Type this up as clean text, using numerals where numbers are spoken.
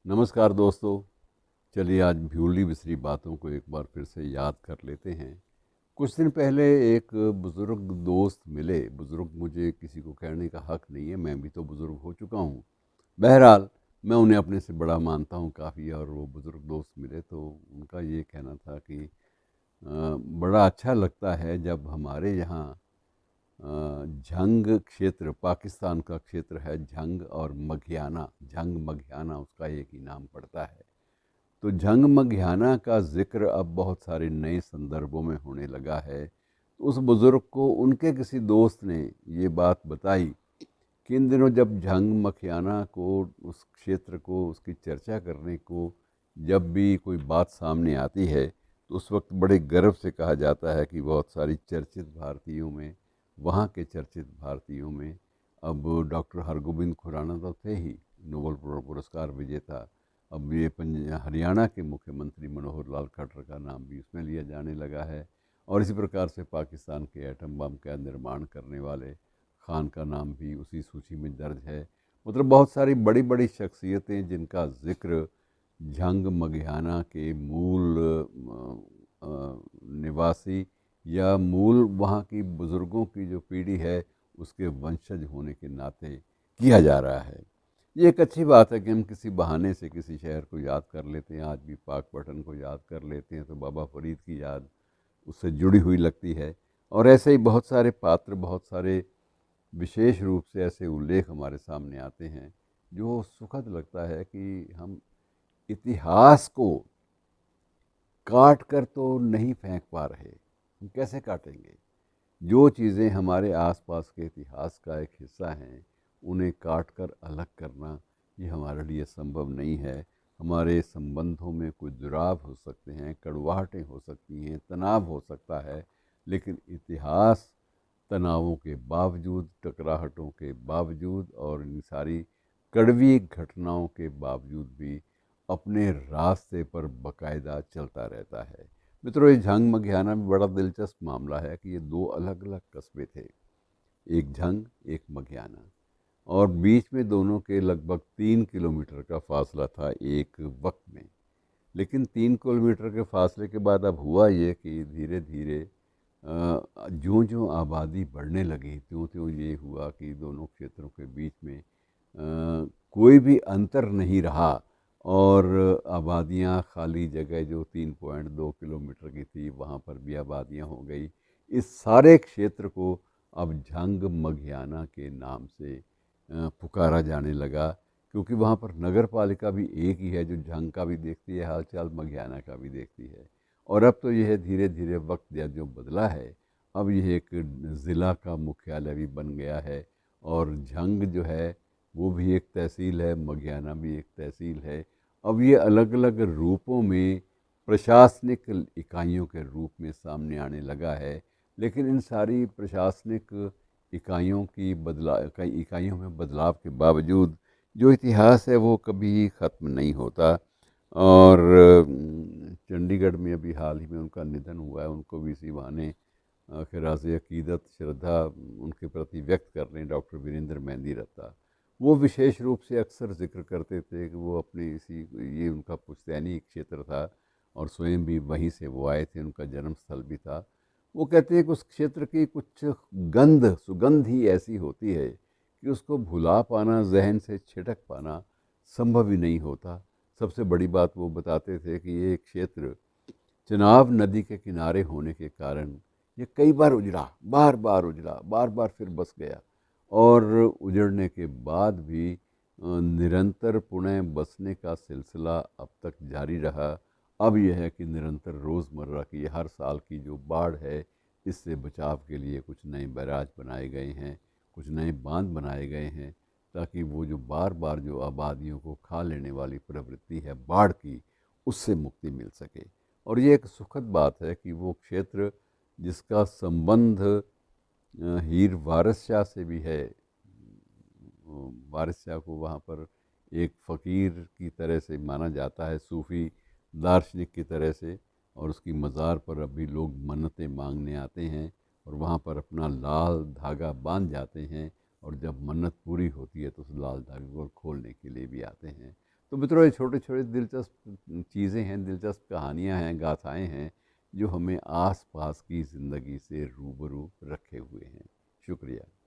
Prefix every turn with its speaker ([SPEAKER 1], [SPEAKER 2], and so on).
[SPEAKER 1] नमस्कार दोस्तों। चलिए आज भूली बिसरी बातों को एक बार फिर से याद कर लेते हैं। कुछ दिन पहले एक बुज़ुर्ग दोस्त मिले। बुज़ुर्ग मुझे किसी को कहने का हक़ नहीं है, मैं भी तो बुज़ुर्ग हो चुका हूँ। बहरहाल मैं उन्हें अपने से बड़ा मानता हूँ काफ़ी, और वो बुज़ुर्ग दोस्त मिले तो उनका ये कहना था कि बड़ा अच्छा लगता है जब हमारे यहाँ झंग क्षेत्र, पाकिस्तान का क्षेत्र है झंग और मघियाना, झंग मघियाना उसका एक ही नाम पड़ता है। तो झंग मघियाना का ज़िक्र अब बहुत सारे नए संदर्भों में होने लगा है। तो उस बुज़ुर्ग को उनके किसी दोस्त ने ये बात बताई कि इन दिनों जब झंग मखियाना को, उस क्षेत्र को, उसकी चर्चा करने को जब भी कोई बात सामने आती है तो उस वक्त बड़े गर्व से कहा जाता है कि बहुत सारी चर्चित भारतीयों में, वहाँ के चर्चित भारतीयों में, अब डॉक्टर हरगोविंद खुराना तो थे ही, नोबेल पुरस्कार विजेता। अब ये हरियाणा के मुख्यमंत्री मनोहर लाल खट्टर का नाम भी उसमें लिया जाने लगा है। और इसी प्रकार से पाकिस्तान के एटम बम का निर्माण करने वाले खान का नाम भी उसी सूची में दर्ज है। मतलब बहुत सारी बड़ी बड़ी शख्सियतें जिनका ज़िक्र झंग मघियाना के मूल निवासी या मूल वहाँ की बुज़ुर्गों की जो पीढ़ी है उसके वंशज होने के नाते किया जा रहा है। ये एक अच्छी बात है कि हम किसी बहाने से किसी शहर को याद कर लेते हैं। आज भी पाकपटन को याद कर लेते हैं तो बाबा फरीद की याद उससे जुड़ी हुई लगती है। और ऐसे ही बहुत सारे पात्र, बहुत सारे विशेष रूप से ऐसे उल्लेख हमारे सामने आते हैं जो सुखद लगता है कि हम इतिहास को काट कर तो नहीं फेंक पा रहे। हम कैसे काटेंगे? जो चीज़ें हमारे आसपास के इतिहास का एक हिस्सा हैं उन्हें काट कर अलग करना ये हमारे लिए संभव नहीं है। हमारे संबंधों में कोई जुड़ाव हो सकते हैं, कड़वाहटें हो सकती हैं, तनाव हो सकता है, लेकिन इतिहास तनावों के बावजूद, टकराहटों के बावजूद और इन सारी कड़वी घटनाओं के बावजूद भी अपने रास्ते पर बाकायदा चलता रहता है। मित्रों, ये झंग मघियाना में बड़ा दिलचस्प मामला है कि ये दो अलग अलग कस्बे थे, एक झंग एक मघियाना, और बीच में दोनों के लगभग 3 किलोमीटर का फासला था एक वक्त में। लेकिन 3 किलोमीटर के फासले के बाद अब हुआ ये कि धीरे धीरे ज्यों ज्यों आबादी बढ़ने लगी त्यों त्यों ये हुआ कि दोनों क्षेत्रों के बीच में कोई भी अंतर नहीं रहा, और आबादियाँ, खाली जगह जो 3.2 किलोमीटर की थी वहाँ पर भी आबादियाँ हो गई। इस सारे क्षेत्र को अब झंग मघियाना के नाम से पुकारा जाने लगा, क्योंकि वहाँ पर नगर पालिका भी एक ही है जो झंग का भी देखती है हाल चाल, मघियाना का भी देखती है। और अब तो यह धीरे धीरे वक्त या जो बदला है, अब यह एक ज़िला का मुख्यालय भी बन गया है। और झंग जो है वो भी एक तहसील है, मघियाना भी एक तहसील है। अब ये अलग अलग रूपों में प्रशासनिक इकाइयों के रूप में सामने आने लगा है। लेकिन इन सारी प्रशासनिक इकाइयों में बदलाव के बावजूद जो इतिहास है वो कभी ख़त्म नहीं होता। और चंडीगढ़ में अभी हाल ही में उनका निधन हुआ है, उनको भी इसी बहाने खिराज अकीदत, श्रद्धा उनके प्रति व्यक्त कर रहे हैं डॉक्टर वीरेंद्र मेहंदी रत्ता। वो विशेष रूप से अक्सर जिक्र करते थे कि वो अपने इसी, ये उनका पुश्तैनी क्षेत्र था और स्वयं भी वहीं से वो आए थे, उनका जन्म स्थल भी था। वो कहते हैं कि उस क्षेत्र की कुछ सुगंध ही ऐसी होती है कि उसको भुला पाना, जहन से छिटक पाना संभव ही नहीं होता। सबसे बड़ी बात वो बताते थे कि ये क्षेत्र चनाब नदी के किनारे होने के कारण ये कई बार उजड़ा, बार बार उजड़ा, बार बार फिर बस गया, और उजड़ने के बाद भी निरंतर पुनः बसने का सिलसिला अब तक जारी रहा। अब यह है कि निरंतर रोज़मर्रा की हर साल की जो बाढ़ है, इससे बचाव के लिए कुछ नए बैराज बनाए गए हैं, कुछ नए बांध बनाए गए हैं, ताकि वो जो बार बार जो आबादियों को खा लेने वाली प्रवृत्ति है बाढ़ की, उससे मुक्ति मिल सके। और ये एक सुखद बात है कि वो क्षेत्र जिसका संबंध हीर वारिस शाह से भी है, वारिस शाह को वहाँ पर एक फ़कीर की तरह से माना जाता है, सूफ़ी दार्शनिक की तरह से। और उसकी मज़ार पर अभी लोग मन्नतें मांगने आते हैं और वहाँ पर अपना लाल धागा बांध जाते हैं, और जब मन्नत पूरी होती है तो उस लाल धागे को खोलने के लिए भी आते हैं। तो मित्रों, ये छोटे छोटे दिलचस्प चीज़ें हैं, दिलचस्प कहानियाँ हैं, गाथाएँ हैं, जो हमें आस पास की ज़िंदगी से रूबरू रखे हुए हैं। शुक्रिया।